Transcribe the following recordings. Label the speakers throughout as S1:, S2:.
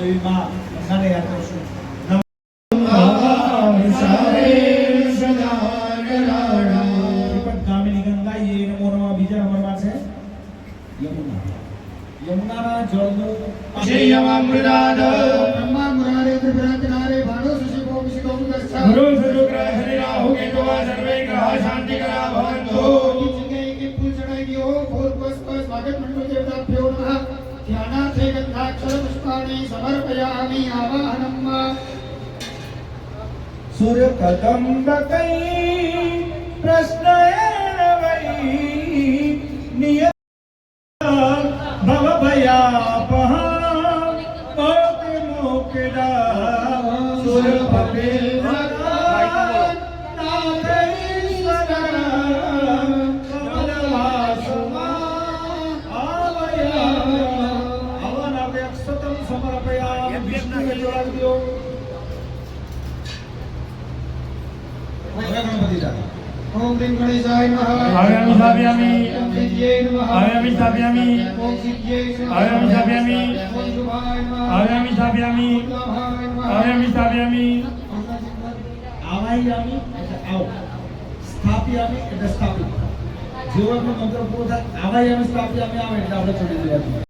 S1: એવી માં નાને યાદ કરશું. ગામિની ગંગા એ નમો નમઃ. બીજા નંબરમાં છે યમુના. યમુનાના જળનું
S2: બ્રહ્મા મુરારે ત્રિભુરાજનારે ભાણો સુશિવો વિશિતો મુદર્શા
S3: ગુરુ શુક્ર શનિ રાહુ કેતુ સર્વે ગ્રહ શાંતિ કરા ભવંતુ.
S2: जगह के फूल चढ़ाई दियो फूल पुष्प स्वागत मंडल देवताभ्यो नमः. ध्यानार्थे गंधाक्षर पुष्पाणि समर्पयामि आवाहनम्.
S1: सूर्य कदंब कई प्रश्न नियत भव भयापह कोटि मोक्षदा सूर्य पपेल
S2: ओम ह्रीं गणेशाय नमः.
S3: आव्यामि स्थापयामि.
S2: ओम सिद्धिये नमः.
S3: आव्यामि स्थापयामि.
S2: ओम सिद्धिये नमः.
S3: आव्यामि स्थापयामि.
S2: ओम शुभाय नमः.
S3: आव्यामि स्थापयामि.
S2: ओम लाभाय नमः.
S3: आव्यामि स्थापयामि.
S1: आवायामी એટલે આવ, સ્થાપ્યામી એટલે સ્થાપિત. જેવો એમનો મંત્ર પૂરો થાય આવાયામી સ્થાપ્યામી આવે એટલે આપણે છોડી દેવાનું.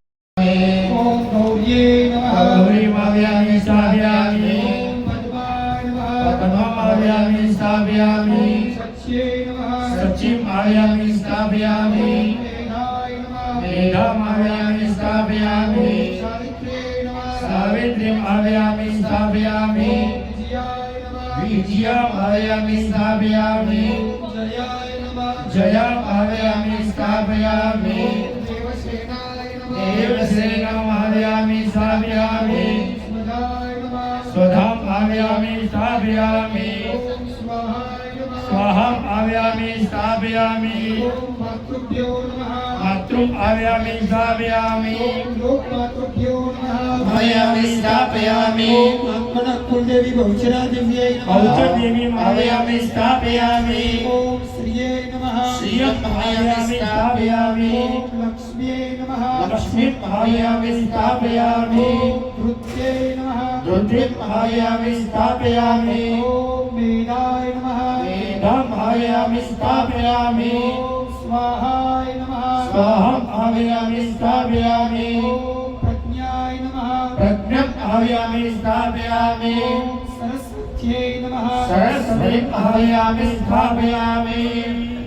S2: ओम गौर्ये नमः.
S3: गौरीम् आव्यामि स्थापयामि.
S2: ओम पद्माय नमः.
S3: पद्मम् आव्यामि स्थापयामि.
S2: ओम सच्ये नमः.
S3: सचिम् आव्यामि स्थापयामि.
S2: ओम मेधाय नमः.
S3: मेधाम् आव्यामि स्थापयामि.
S2: ओम सावित्र्ये नमः.
S3: सावित्रीम् आव्यामि स्थापयामि.
S2: ओम विजयाय नमः.
S3: विजयम् आव्यामि स्थापयामि.
S2: ओम जयाय नमः.
S3: जयम् आव्यामि स्थापयामि.
S2: ओम देवसेनाय नमः.
S3: देवसेनम् आव्यामि स्थापयामि.
S2: स्वधाय नमः.
S3: स्वधाम् आव्यामि स्थापयामि.
S2: ओम स्वाहाय नमः.
S3: स्वाहाम् आव्यामि स्थापयामि.
S2: ओम मातृभ्यो नमः.
S3: मातृम् आव्यामि स्थापयामि.
S2: ओम लोकमातृभ्यो नमः.
S3: आव्यामि स्थापयामि.
S2: ओम आत्मनः कुलदेवी बहुचरा दिव्यै नमः.
S3: बहुचदेवीम् आव्यामि स्थापयामि.
S2: ओम श्रिये नमः.
S3: श्रियम् आव्यामि स्थापयामि.
S2: ओम लक्ष्म्यै नमः.
S3: लक्ष्मीम् आव्यामि स्थापयामि.
S2: ओम धृत्यै नमः.
S3: रुद्रिम् आव्यामि स्थापयामि.
S2: ओम मेधाय नमः.
S3: मेधाम् आव्यामि स्थापयामि.
S2: ओम स्वाहाय नमः.
S3: स्वाहम् आव्यामि स्थापयामि.
S2: ओम प्रज्ञाय नमः.
S3: प्रज्ञम् आव्यामि स्थापयामि.
S2: ओम सरस्वत्यै नमः.
S3: सरस्वतीम् आव्यामि स्थापयामि.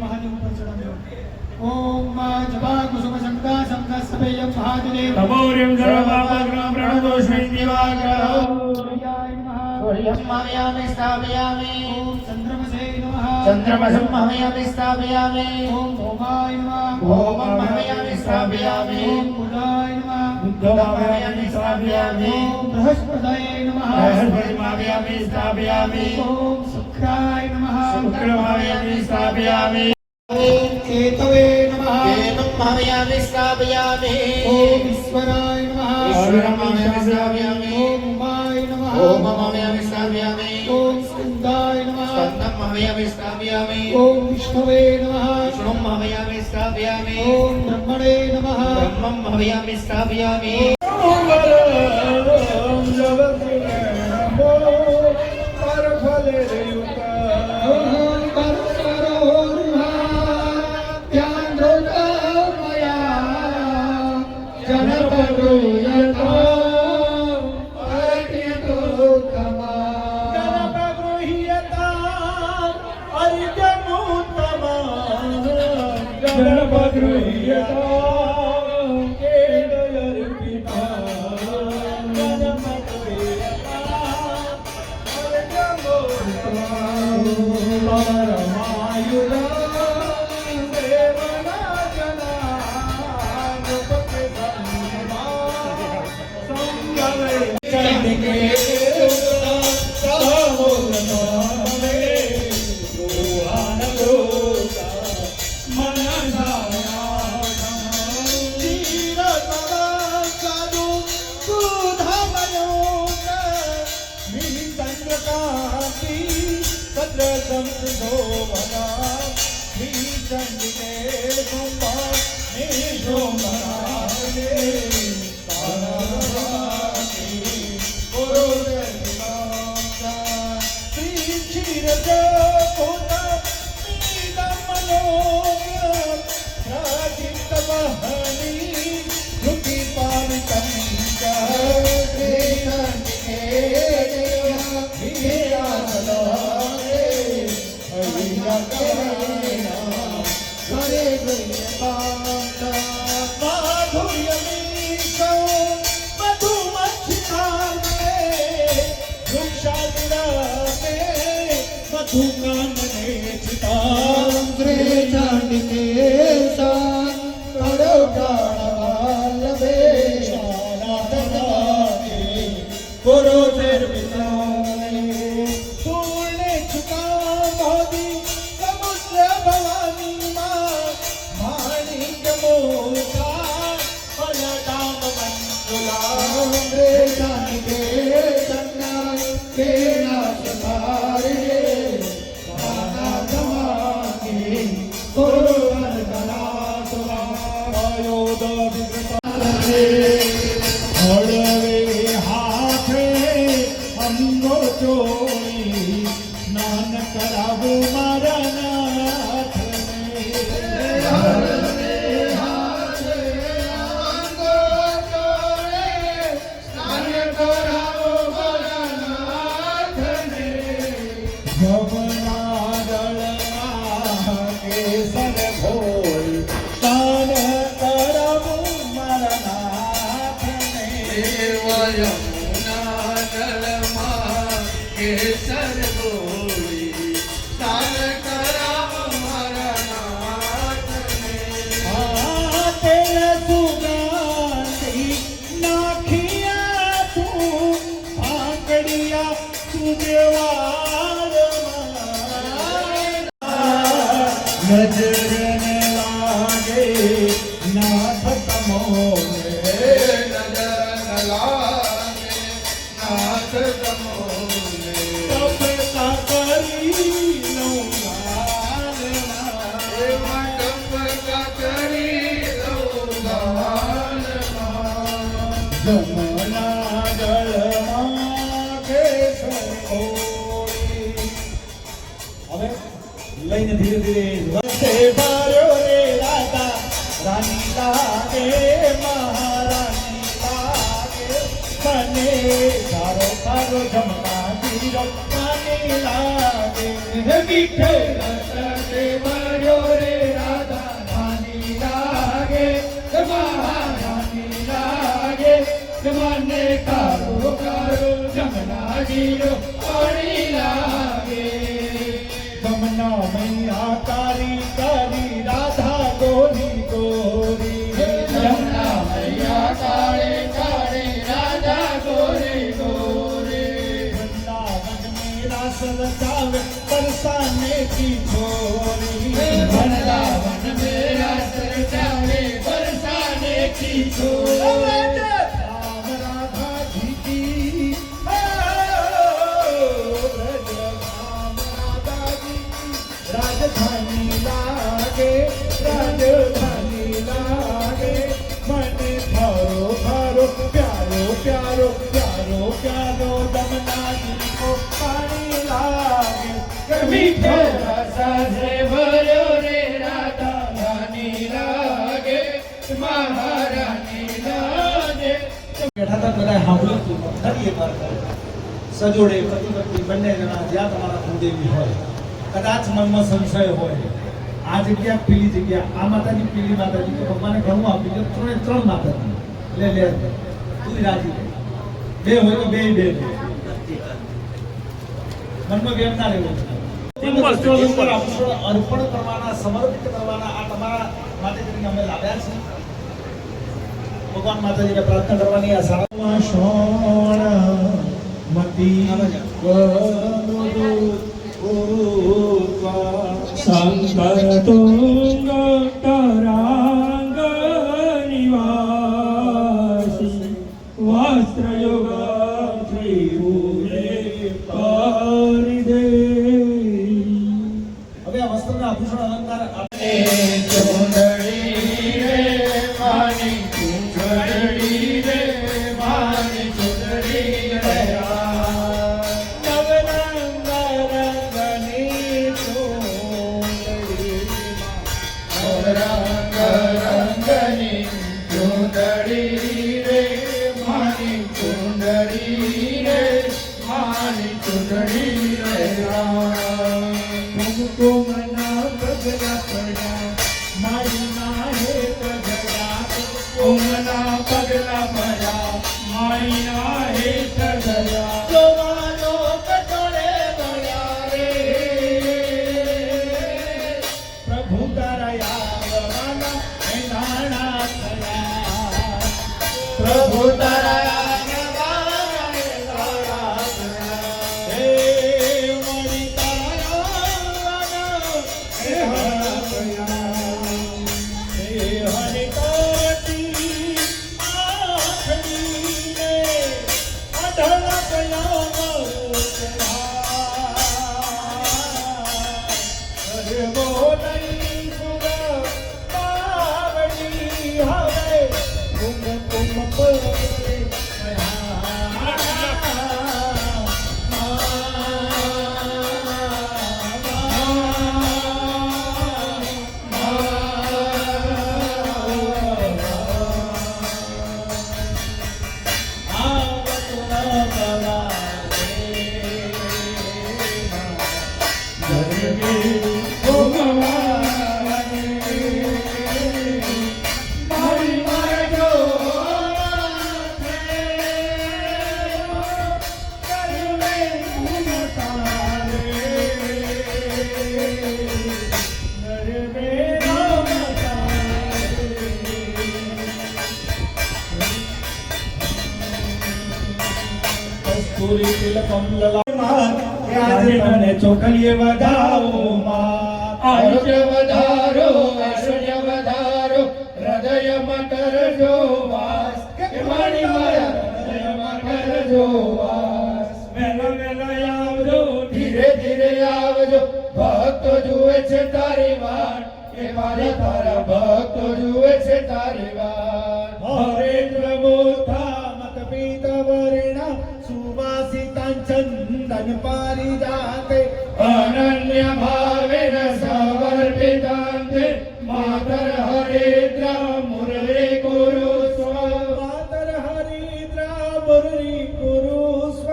S2: महादेव ऊपर चढ़ा दो. ओम मां जपा कुसुम शंका शंका सभेयं महादेव.
S3: तपोर्यं सर्वपापग्रहं प्रणतोऽस्मि दिवाकरः.
S2: सूर्याय नमः.
S3: सूर्यम् आव्यामि स्थापयामि.
S2: ओम चंद्रमसे नमः.
S3: चन्द्रमसम् आव्यामि स्थापयामि.
S2: ओम भौमाय नमः.
S3: भौमम् आव्यामि स्थापयामि.
S2: ओम बुधाय नमः.
S3: बुद्धम् आव्यामि स्थापयामि.
S2: ओम बृहस्पतये नमः.
S3: बृहस्पतिम् आव्यामि स्थापयामि.
S2: ओम शुक्राय नमः.
S3: शुक्रम् आव्यामि स्थापयामि.
S2: ओम केतवे नमः.
S3: केतुम् आव्यामि स्थापयामि.
S2: ओम ईश्वराय नमः.
S3: ईश्वरम् आव्यामि स्थापयामि.
S2: ओम उमाय नमः.
S3: ओमम् आव्यामि स्थापयामि.
S2: ओम स्कंदाय नमः.
S3: स्कन्दम् आव्यामि स्थापयामि.
S2: ओम विष्णवे नमः.
S3: विष्णुम् आव्यामि स्थापयामि.
S2: ओम ब्रह्मणे नमः.
S3: ब्रह्मम् आव्यामि स्थापयामि.
S2: ओम परस्परोर्मा ध्यानोदमया जनपदोयतो अर्घ्यतो कमा.
S1: Om
S3: સુકાનને ચિતા
S2: રે ચાંદકે સા કરો પ્રાણ વલ્લભે
S3: પૂરો પૂર્ણે ચુકા ભાવી સમુદ્ર ભવાની માણિક મોટા ફલદામ મંજુલા
S2: રે ચાંદકે ચંદન કે નાથ તારે માના ધમાકે કરો કલા
S3: આયો હળવે હાથે અંગો ચોળી સ્નાન કરાવું મારા નાથને જમના દળમાં કેસર ભોળ સ્નાન કરાવું મારા નાથને
S4: કેસર ગોળી સ્નાન કરાવ મારા નાથને
S3: તેલ સુગંધી નાખિયા તું આંગળિયા સુદેવારમાં નજરને લાગે નાથ તમોને
S4: નજર લાગે નાથ તમોને
S3: તપતા કરી લઉં ગાલમાં.
S4: મંડપ કરી દઉં ગાલમાં
S3: જમના દળમાં કેસર ગોળી. હવે લઈને ધીરે ધીરે રસ્તે ભર્યો રે રાધા રાની લાગે મહારાની લાગે મને તારો તારો જમના ધીરો રાની લાગે હે મીઠે રસ્તે ભર્યો રે રાધા રાની લાગે મહારાની લાગે મને તારો તારો જમના ધીરો પાણી લાગે જમના મૈયા તારી તારી રાધા ગોરી ગોરી
S4: જમના મૈયા કાળે કાળે રાધા ગોરી ગોરી
S3: વૃંદાવન में रास रचावे बरसाने की छोरी
S4: वृंदावन में रास रचावे बरसाने की छोरी
S3: राम राधा जी की ब्रज राम राधा जी की राजधानी लागे राजधानी लागे મને થારો થારો પ્યારો પ્યારો પ્યારો પ્યારો દમનાજી કો પાણી લાગે
S4: મીઠે રસા સે ભર્યો રે રાધા રાની લાગે મહારાની લાગે
S1: બેઠા હતા બધા સાંભળ્યું હતું. ફરી એકવાર કહું. સજોડે પતિ પત્ની બંને જણા જ્યાં તમારા કુળદેવી હોય કદાચ મનમાં સંશય હોય આ જગ્યા પેલી જગ્યા આ માતાજી પેલી માતાજી તો ભગવાને ઘણું આપ્યું છે ત્રણે ત્રણ માતાજી લે લે તું રાજી રહે. બે હોય તો બે મનમાં વેમ ના રહેવું અર્પણ કરવાના સમર્પિત કરવાના આ તમારા માટે કરીને અમે લાવ્યા છે. ભગવાન માતાજીને પ્રાર્થના કરવાની આ શાળામાં
S3: શોણ મતી સંકતુંગ તરાંગ નિવાસી વસ્ત્રયુગ ત્રિભુજે પરિદે.
S1: હવે આ વસ્ત્રના આભૂષણ અલંકાર આપણે
S4: ચૂંદડી રે માની ચૂંદડી રે માની ચૂંદડી રે
S3: નવરંગ રંગની ચોળીમાં
S4: રંગ રંગની ચૂંદડી રે માની ચૂંદડી રે માની ચૂંદડી રે
S3: तुमको मना पगला पड़ा मारी नाहे पगला
S4: ઉમના પગલા ભર્યા માઈના હેઠ ધર્યા
S3: જોવાનો કટોળે ભર્યા રે
S1: કસ્તુરી તિલકમ લલાટ
S4: આજે તને ચોખલીએ વધાવો માં આયુષ્ય વધારો ઐશ્વર્ય વધારો હૃદયમાં કરજો વાસ કે મારી મારા હૃદયમાં કરજો વાસ વહેલા વહેલા આવજો ધીરે ધીરે આવજો ભક્તો જુએ છે તારી વાટ કે મારા તારા ભક્તો જુએ છે તારી વાટ હરેન્દ્ર મોથા મત પીતવર્ણા સુવાસિતાંચંદન પારિજાતે અનન્ય ભાવેન સમર્પિતાંતે માતર હરિદ્રા મુરલી કુરુ સ્વ માતર હરિદ્રા મુરલી કુરુ સ્વ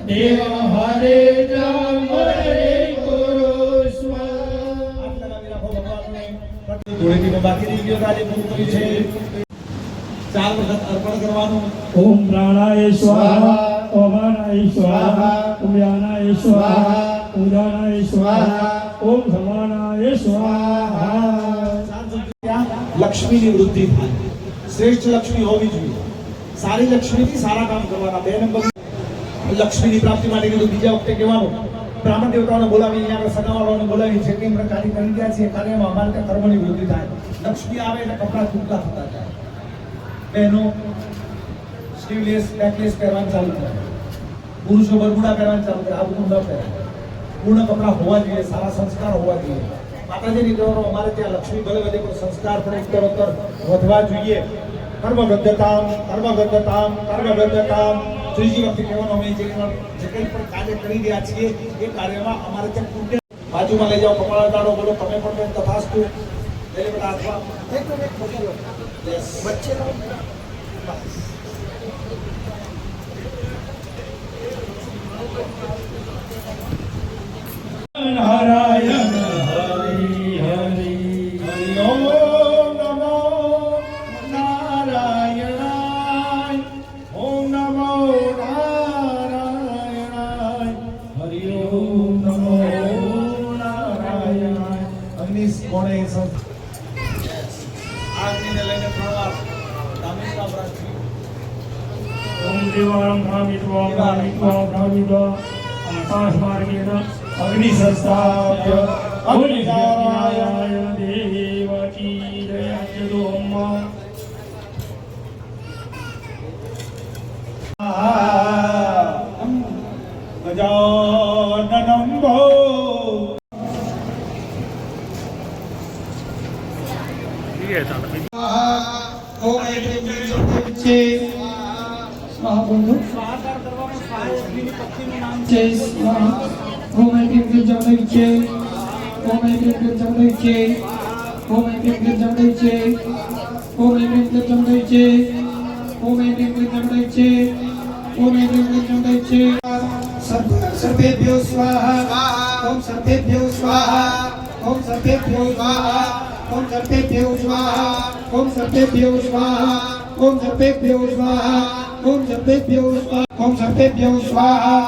S4: દેવ હરિદ્રા મુરલી કુરુ સ્વ.
S1: ધૂળેટીમાં બાકી રહી ગયો આજે પૂરું કર્યું છે 4 વખત અર્પણ કરવાનું.
S3: ઓમ પ્રાણાય સ્વાહા ઓમ અનાય સ્વાહા ઓમ વ્યાનાય સ્વાહા ઓમ ઉદાનાય સ્વાહા ઓમ સમાનાય સ્વાહા.
S1: લક્ષ્મીની વૃદ્ધિ થાય. શ્રેષ્ઠ લક્ષ્મી હોવી જોઈએ. સારી લક્ષ્મીથી સારા કામ કરવાના. 2 નંબર લક્ષ્મીની પ્રાપ્તિ માટે કીધું. બીજા વખતે કહેવાનું બ્રાહ્મણ દેવતાઓને બોલાવી, અહીંયા આગળ સગાવાળાઓને બોલાવી છે કે એમણે કાર્ય કરી ગયા છે. કાર્યમાં અમારે ત્યાં કર્મની વૃદ્ધિ થાય. લક્ષ્મી આવે એટલે કપડાં ટૂંકા થતા જાય. બહેનો સ્લીવલેસ નેકલેસ પહેરવાનું ચાલુ કરે. પુરુષો બરમુડા પહેરવાનું ચાલુ કરે. આ બધું ન પહેરાય. પૂર્ણ કપડાં હોવા જોઈએ. સારા સંસ્કાર હોવા જોઈએ. માતાજીની તહેવારો અમારે ત્યાં લક્ષ્મી ભલે વધે પણ સંસ્કાર પણ ઉત્તરોત્તર વધવા જોઈએ. કર્મબદ્ધતામ કર્મબદ્ધતામ કર્મબદ્ધતામ. ત્રીજી વખતે કહેવાનું અમે જે કંઈ પણ કાર્ય કરી રહ્યા છીએ એ કાર્યમાં અમારે ત્યાં પુણ્ય. બાજુમાં લઈ જાઓ, કપાળ દાડો બોલો, તમે પણ બેન તથાસ્તુ. એટલે બધા હાથમાં Yes. બચ્ચે લો. બસ.
S4: નારાયણ હરિ હરિ
S1: હરિ ઓમ નમો નારાયણાય. ઓમ નમો નારાયણાય. હરિ ઓમ નમો નારાયણાય. અગ્નિશ કોણે આજને લઈને 3 વાર દામિકા પ્રાર્થના.
S3: ઓમ દેવાં ભ્રામિત્વા ભ્રામિત્વા ભ્રામિત્વા આકાશ માર્ગેન
S4: અગ્નિ સંસ્થાપ્ય
S3: અગ્નિજાય દેવકી જયચદોમ.
S1: ગજાનનમ ભો.
S2: ઓમ એક છે સ્વાહા બોલો.
S1: સ્વાહાકાર કરવાનો. સહાય અગ્નિની પત્નીનું નામ
S2: જય સ્વાહા. ઓમ એક જમણું છે. ઓમ એક જમણું છે. ઓમ એક જમણું છે. ઓમ એક જમણું છે. ઓમ એક જમણું છે. ઓમ એક જમણું છે. સર્વેભ્યો સ્વાહા. ઓમ સર્વેભ્યો સ્વાહા. ઓમ સર્વેભ્યો સ્વાહા. ઓમ સર્વેભ્યો સ્વાહા. ઓમ સર્વેભ્યો સ્વાહા. ઓમ સર્વેભ્યો સ્વાહા. ઓમ સર્વેભ્યો સ્વાહા.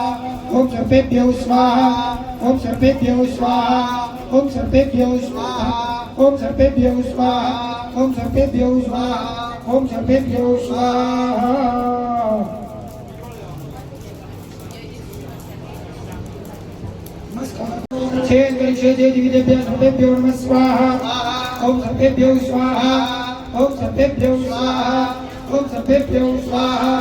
S2: ઓમ સર્વેભ્યો સ્વાહા. ઓમ સર્વેભ્યો સ્વાહા. ઓમ સર્વેભ્યો સ્વાહા. ઓમ સર્વેભ્યો સ્વાહા. ઓમ સર્વેભ્યો સ્વાહા. ઓમ સર્વેભ્યો સ્વાહા. ઓમ સર્વેભ્યો સ્વાહા. સર્વેભ્યો નમઃ સ્વાહા. ઓમ સર્વેભ્યો સ્વાહા. ઓમ સર્વેભ્યો સ્વાહા. ઓમ સર્વેભ્યો સ્વાહા.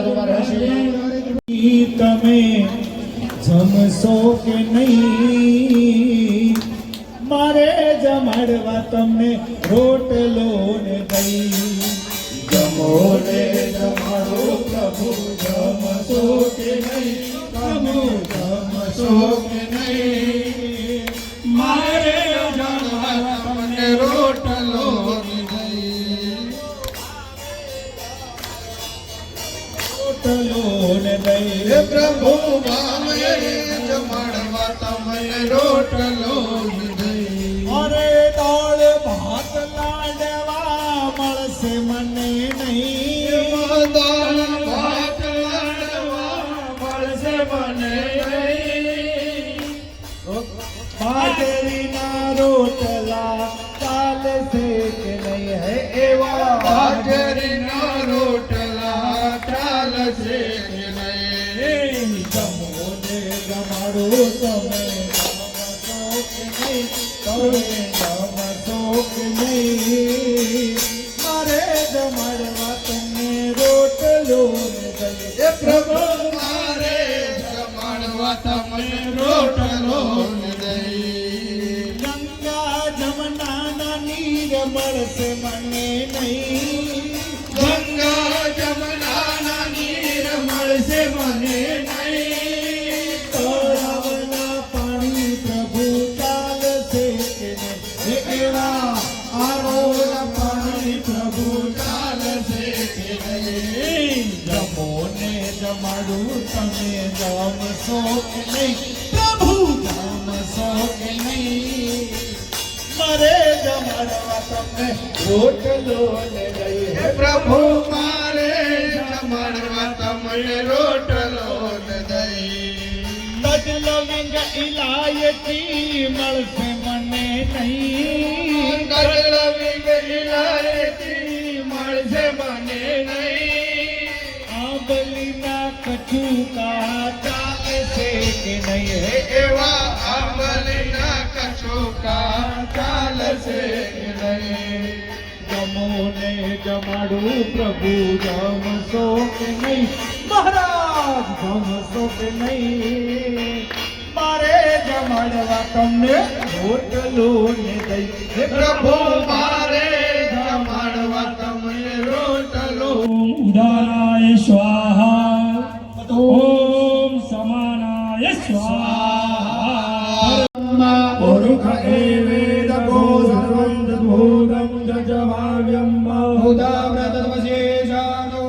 S3: પ્રસાદ ઉપર હશે.
S1: તમે જમશો કે નહીં મારે જમાડવા તમને રોટલો ને દહીં
S4: જમો ને જમાડો પ્રભુ જમશો કે નહીં પ્રભુ જમશો કે નહીં મારે જમવા તમને રોટલો ને દહીં
S1: રોટલો ને
S4: હે
S1: દહીં
S4: પ્રભુ મારે જમાડવા તમને રોટલો ને દહીં
S1: અરે દાળ ભાત લાડવા મળશે મને નહીં
S4: દાળ ભાત લાડવા મળશે મને નહીં
S1: બાજરીના રોટલા ચાલશે કે નહીં હે એવા
S4: બાજરીના રોટલા ચાલશે કે નહીં
S1: જમો ને જમાડો તમે જમશો કે નહીં તમે જમશો કે નહીં મારે જમાડવા તમને રોટલો ને દહીં
S4: હે પ્રભુ મારે જમાડવા તમને રોટલો ને દહીં
S1: ગંગા જમનાના નીર મળશે મને નહીં
S4: ગંગા જમનાના નીર મળશે મને નહીં
S1: તળાવના પાણી પ્રભુ ચાલશે કે નહીં એવા
S4: આરોના પાણી પ્રભુ ચાલશે કે નહીં
S1: જમો ને જમાડું તમે જમશો કે નહીં પ્રભુ જમશો કે નહીં મારે જમાડવા તમને રોટલો ને દહીં
S4: હે પ્રભુ મારે જમાડવા તમને રોટલો ને દહીં
S1: તજ લવિંગ ઇલાયચી મળશે મને નહીં
S4: ગળવી ગઈલાયથી મળશે મને નહીં
S1: આંબલીના કચુકા ચાલશે કે નહીં હે
S4: એવા આંબલીના કચુકા ચાલશે કે નહીં
S1: જમો ને જમાડું પ્રભુ જમશો કે નહીં મહારાજ જમશો કે નહીં મારે જમાડવા તમને રોટલો ને દહીં
S4: હે પ્રભુ મારે જમાડવા તમને રોટલો
S2: ઉદારાય સ્વાહા ઓમ સમાનાય સ્વાહા
S4: પુરુષ એવેદકો સર્વં તદ્ભૂતં જજવાવ્યં
S2: ઉદાવ્રતવશેષાનો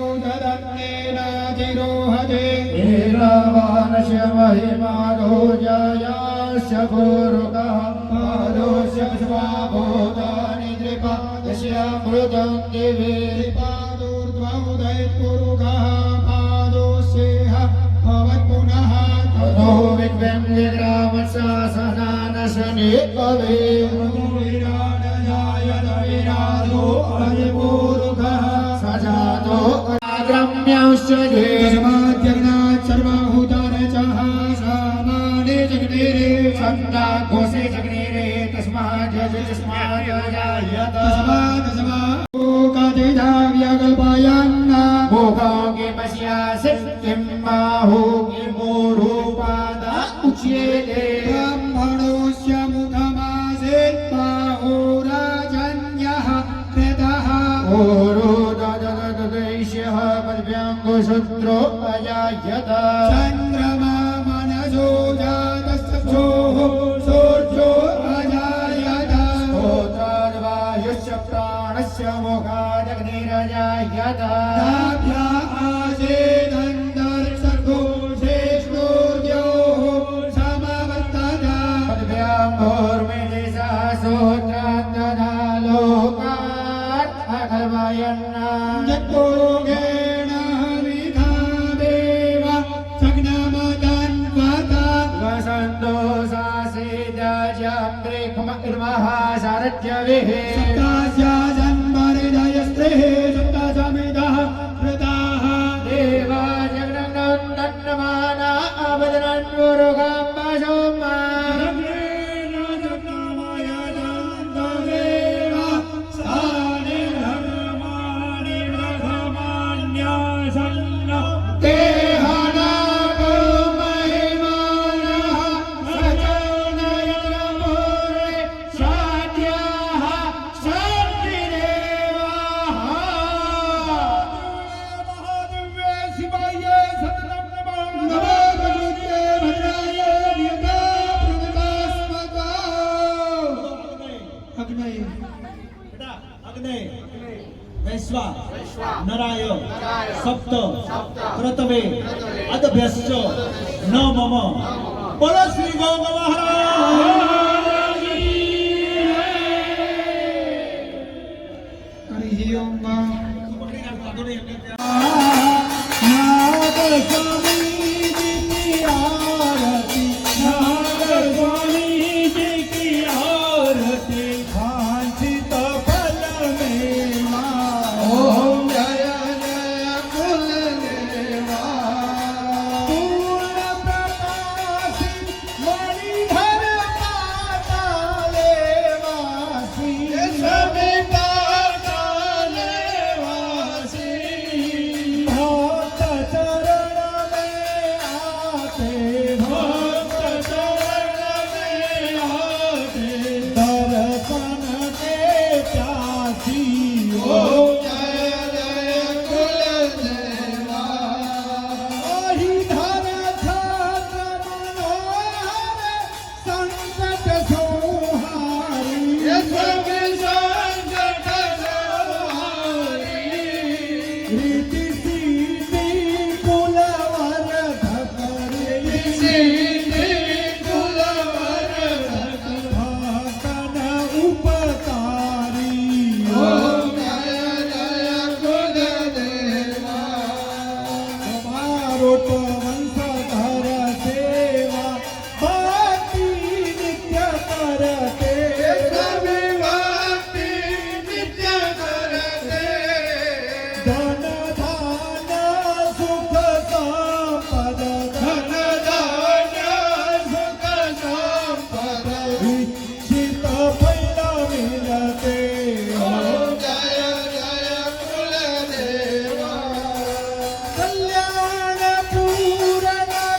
S2: તદન્નેનાતિરોહતે
S3: એરાવાનસ્ય મહિમાનો જયાસ્ય પુરુષः પાદોસ્ય સ્વાભૂતાનિ ત્રિપાદસ્ય મૃतं દિવે
S2: પાદોર્ધ્વముదయత్పురుషः పాదోస్యేహ భవత్పునః
S3: તનો વિદ્વં વિગ્રામશાસનાનશને કવે
S2: વિરાડયાયદવિરાજો અધિપુરુષः
S3: સજાતો અગ્રમ્યશ્ચ
S2: તસ્માદ્યજ્ઞાत् સર્વભૂતાનચઃ સામાને જગનેરે
S3: છંદા ઘોષે જગ્નેરે તસ્માદ તસ્માદ જાયત
S2: તસ્માદસ્માકલ્પાયન્ના
S3: ભોગોગે પશ્યાસે કિમ બાહુગે મૂઢોપાદા ઉચ્યતે
S2: બ્રહ્મણોસ્ય મુખમાસેત બાહોરાજન્યઃ ક્રેતઃ
S3: ઓરો દદગગૈષ્યઃ પદ્ભ્યાંગો શૂદ્રો અજાયત
S2: ચંદ્રમા મનસો જાતસ્તભ્યોઃ સૂર્યો અજાયત
S3: સ્તોત્રાદ્વાયુશ્ચ પ્રાણસ્ય મોઘાદગ્નિરજાયત
S2: નાભ્યા આસેદંતર્સર્ગો શ્રેષ્ઠોર્યોઃ સમવર્તના
S3: પદ્ભ્યાંગોર્મેદેશः સૂત્રાદદા લોકાत् અખલ્વાયન્ના
S2: જગોગેણ વિધાદેવ સજ્ઞમદન વાતા
S3: વસંતો સાસેદજમ્બ્રેખમ ઇર્મઃ સારથ્યવિહે
S2: સપ્તાસ્યા જન્મહૃદયસ્ત્રેઃ સપ્તાસમિદઃ કૃતાઃ
S3: દેવા જગન્નંદનમાના અવદનં મુરુગમ્બસોમા
S2: રગ્નેન જગન્નામય દંતદેવ સ્થાને ધર્માણિ વ્રધમાન્યાસન્ન
S4: शिवाय सततं नमः
S2: नमो भगवते भद्राय नियता प्रदतास्मका अग्नये
S1: બેટા અગ્ને વૈશ્વા નરાય સપ્ત ક્રતવે અદભ્યશ્ચ ન મમ બોલો શ્રી ગૌ મહારાજ
S2: हरि ओम
S1: પકડી રાખો વાંધો નહીં એટલે
S2: नाग स्वामी जी की आरती नाग स्वामी जी की आरती वांछित फल में
S4: ओम जय जय कुलदेवा
S2: पूर्ण प्रकाशी मणिधर पाताले वासी
S4: सभी पाताले वासी
S2: भक्त चरण में आते भक्त चरण में आते दर्शन के प्यासी
S4: ओम जय जय कुलदेवा
S2: हरिधर छत्र मनोहर संकट संहारी
S4: ये सभी संकट संहारी
S2: रीति सीति कुलवर धकरी
S4: सीधी कुलवर
S2: भाकन उपकारी
S4: ओम जय जय कुलदेवा
S2: मारोट वंशधर सेवा भक्ति नित्य करते
S4: सभी भक्ति नित्य करते
S2: धन धान सुख संपद
S4: धन धान्य सुख संपद
S2: इच्छित फल मिलते
S4: ओम जय जय कुलदेवा
S2: कल्याण पूर्ण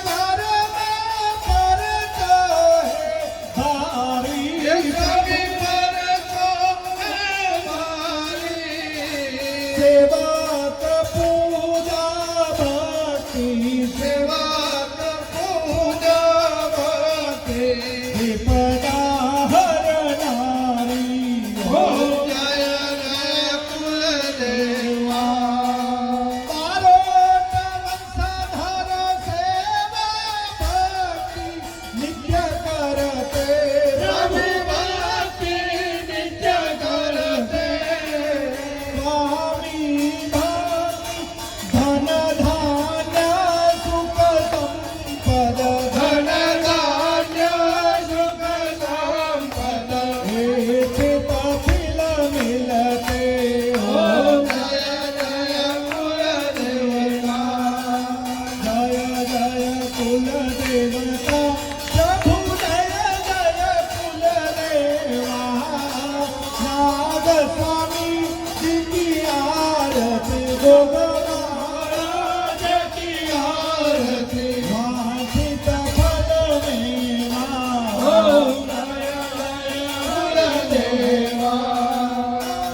S2: घर में करता है भारी
S4: ये सभी परसों में भारी
S2: सेवा पूजा भक्ति
S4: सेवा पूजा भक्ति
S2: विपदा हर नारी
S4: ओम जय जय कुलदेवा
S2: मारोट वंशधर सेवा भक्ति नित्य करते
S4: सभी भक्ति नित्य करते
S2: स्वामी भक्ति धन धान्य सुख संपद
S4: धन धान्य सुख संपद
S2: इच्छित फल मिलते
S4: ओम जय जय कुलदेवा
S2: जय जय कुल देवता प्रभु जय जय कुल देवा नाग स्वामी जी की आरती गोग महाराज की आरती वांछित फल मेवा
S4: ओम जय जय कुलदेवा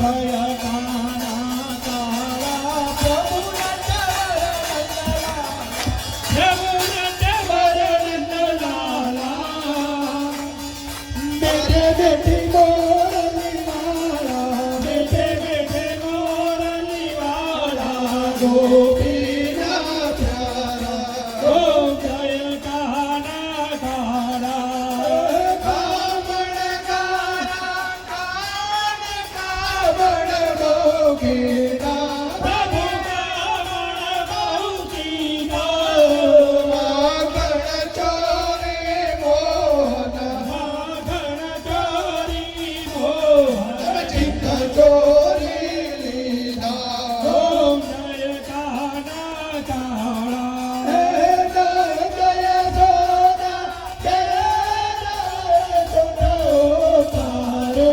S2: जय गाना काला प्रभु बेटे बेटे मोरली वाला बेटे बेटे मोरली वाला गोपीनाथ प्यारा ओ जय गाना काला
S4: कामण कारा कान कामण मोगेरा
S2: प्रभु कामण बहुकीना
S4: माखण चोरी मोहन
S2: माखन चोरी मोहन
S4: चित्त चोरी लीला
S2: ओम जय गाना काला
S4: जय सोना जय
S2: तारे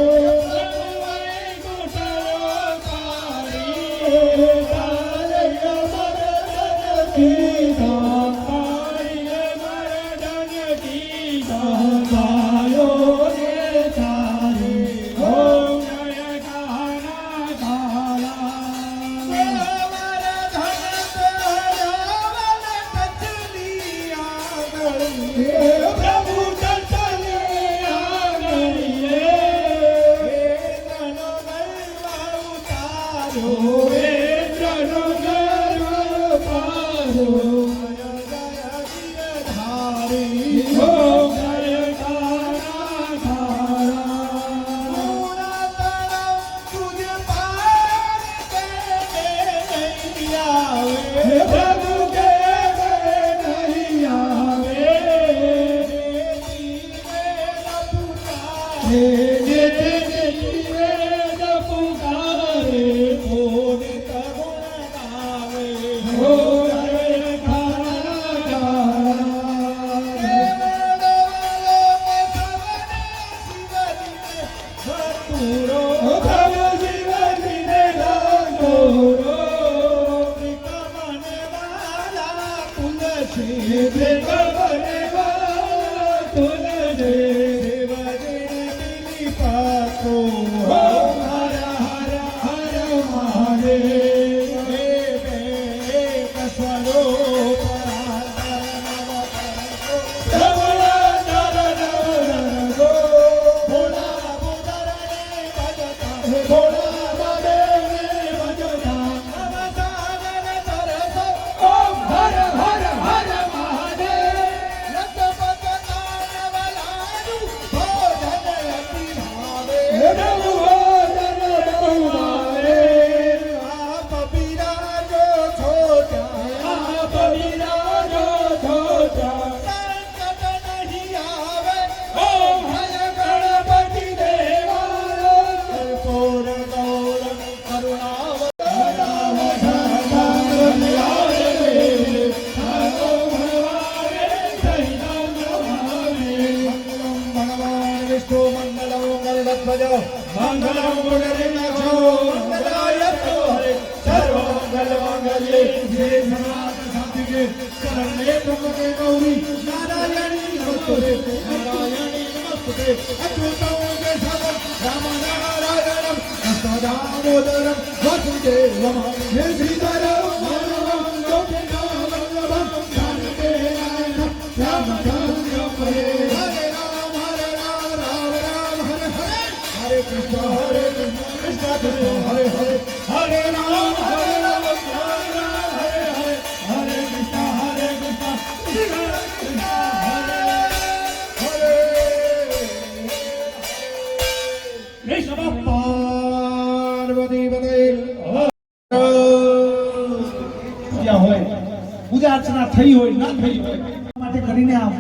S1: પૂજા અર્ચના થઈ હોય ના થઈ હોય માટે કરીને આ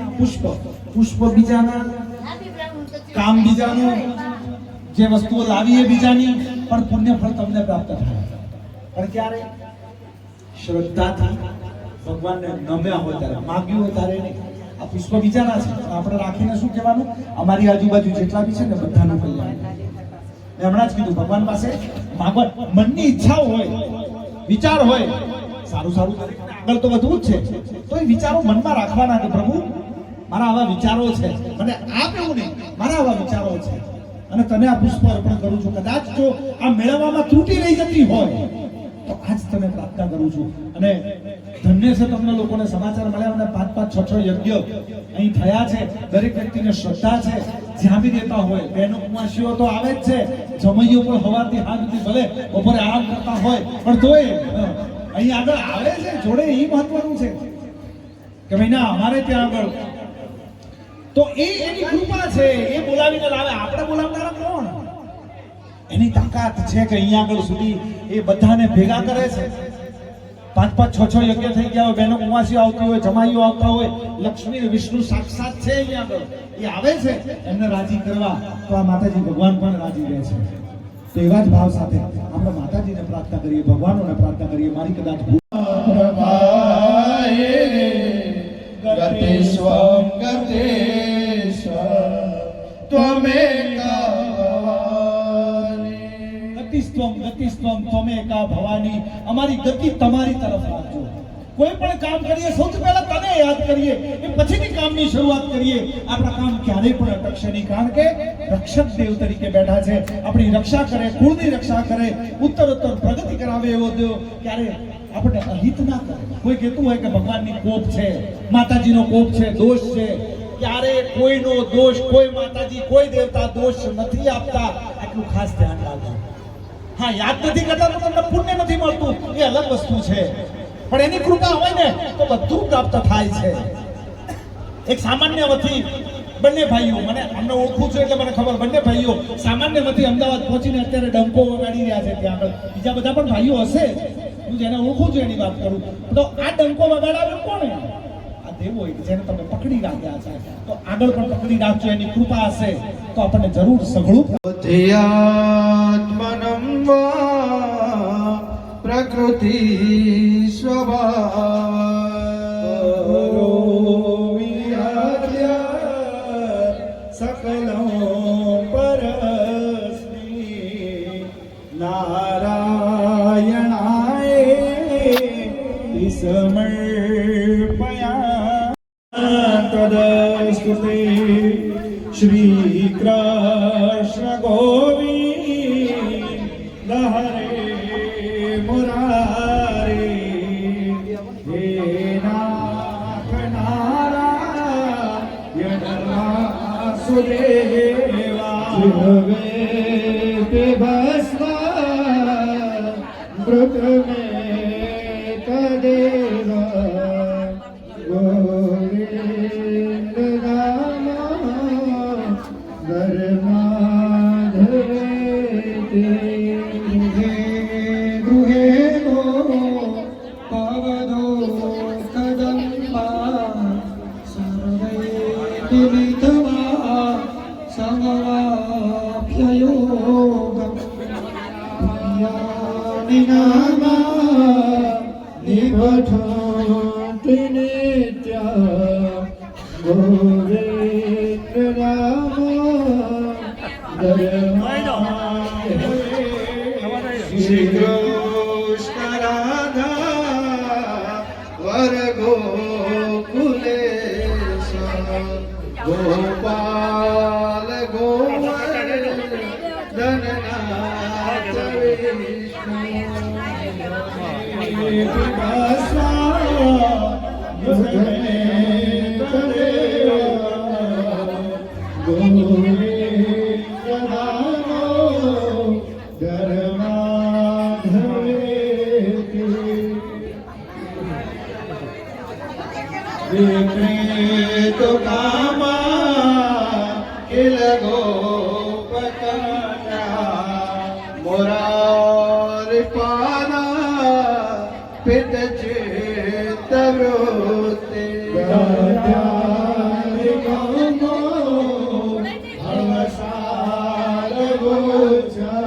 S1: પુષ્પ બીજાના, કામ બીજાનું, જે વસ્તુઓ લાવી એ બીજાની, પણ પુણ્ય ફળ તમને પ્રાપ્ત થાય. પણ ક્યારે? શ્રદ્ધાથી ભગવાનને નમ્યા હોય ત્યારે, માગ્યું હોય ત્યારે નહીં. આ પુષ્પ બીજાના છે, આપણે રાખીને શું કહેવાનું? અમારી આજુબાજુ જેટલા બી છે ને બધાનું કલ્યાણ. મેં હમણાં જ કીધું, ભગવાન પાસે માગવા મનની ઈચ્છાઓ હોય, વિચાર હોય, સારું સારું આગળ તો વધવું જ છે, તો એ વિચારો મનમાં રાખવાના કે પ્રભુ મારા આવા વિચારો છે, મને આપ એવું નહીં, મારા આવા વિચારો છે અને તને આ પુષ્પ અર્પણ કરું છું. કદાચ જો આ મેળવવામાં ત્રુટિ રહી જતી હોય તો આજ તને પ્રાર્થના કરું છું. અને ધન્ય છે તમને લોકોને સમાચાર મળ્યા અને 5-5, 6-6 યજ્ઞ અહીં થયા છે. દરેક વ્યક્તિને શ્રદ્ધા છે, જ્યાં બી રહેતા હોય. બહેનો કુંવાસીઓ તો આવે જ છે, જમૈયો પણ સવારથી હાથ સુધી ભલે બપોરે આરામ કરતા હોય પણ તોય અહીં આગળ આવે છે જોડે. એ મહત્વનું છે કે ભાઈ ના અમારે ત્યાં આગળ તો એની કૃપા છે, એ બોલાવીને લાવે. આપણે બોલાવનારા કોણ? એની તાકાત છે કે અહીંયા આગળ સુધી એ બધાને ભેગા કરે છે. 5-5, 6-6 યજ્ઞ થઈ ગયા હોય, બહેનો કુંવાસીઓ આવતી હોય, જમાઈઓ આવતા હોય, લક્ષ્મી વિષ્ણુ સાક્ષાત છે અહીંયા આગળ. એ આવે છે એમને રાજી કરવા, તો આ માતાજી ભગવાન પણ રાજી રહે છે. તો એવા જ ભાવ સાથે આપણે માતાજીને પ્રાર્થના કરીએ, ભગવાનોને પ્રાર્થના કરીએ. મારી કદાચ ગતિસ્ત્વમ ત્વમેકા ભવાની, અમારી ગતિ તમારી તરફ રાખજો. કોઈ પણ કામ કરીએ સૌથી પહેલા તને યાદ કરીએ, એ પછીની કામની શરૂઆત કરીએ. આપણા કામ ક્યારેય પણ અટકશે નહીં, કારણ કે રક્ષક દેવ તરીકે બેઠા છે. આપણી રક્ષા કરે, કુળની રક્ષા કરે, ઉત્તરોત્તર પ્રગતિ કરાવે એવો દેવ ક્યારે આપણે અહિત ના કરે. કોઈ કહેતું હોય કે ભગવાનની કોપ છે, માતાજીનો કોપ છે, દોષ છે, ક્યારે કોઈનો દોષ, કોઈ માતાજી, કોઈ દેવતા દોષ નથી આપતા. આટલું ખાસ ધ્યાન રાખજો. હા, યાદ નથી કરતા તો તમને પુણ્ય નથી મળતું, એ અલગ વસ્તુ છે. પણ એની કૃપા હોય ને પ્રાપ્ત થાય છે. એક સામાન્ય વથી બંને ભાઈઓ, મને અમને ઓળખું છું એટલે મને ખબર, બંને ભાઈઓ સામાન્ય વથી અમદાવાદ પહોંચીને અત્યારે ડંકો વગાડી રહ્યા છે ત્યાં આગળ. બીજા બધા પણ ભાઈઓ હશે, હું જેને ઓળખું છું એની વાત કરું. તો આ ડંકો વગાડાવ્યો કોણે? આ દેવો જેને તમે પકડી રાખ્યા છે. તો આગળ પણ પકડી રાખજો, એની કૃપા હશે તો આપણને જરૂર સઘળું.
S4: ધ્યાત્મનં વા પ્રકૃતિ
S1: સકલો પરસ્મી નારાયણાય સમર્પયા તદસ્તુતે શ્રી કૃષ્ણ ગોવિંદ હરે મુરારે હે નાથ નારાયણ વાસુદેવા
S4: જીવે તે ભસ્મ મૃત મે કદેવા ગોવિંદ નામ ધર્માધરે તે
S2: ગૃહે ગો પવનો કદંબા સર્વે તિમિતવા સમવાપ્યયોગમ પુણ્યાનિ નામા
S4: નિબધન્તિ નિત્યા ગોવિંદ નામ શ્રી કૃષ્ણ રાધા વર ગોકુલેશ ગોપાલ ગોવર્ધનનાથ
S1: તો કામા કિલ ગોપકના
S4: મોરાર પાના પિત ચેત વૃત્તિ
S1: અવસાર ગોચર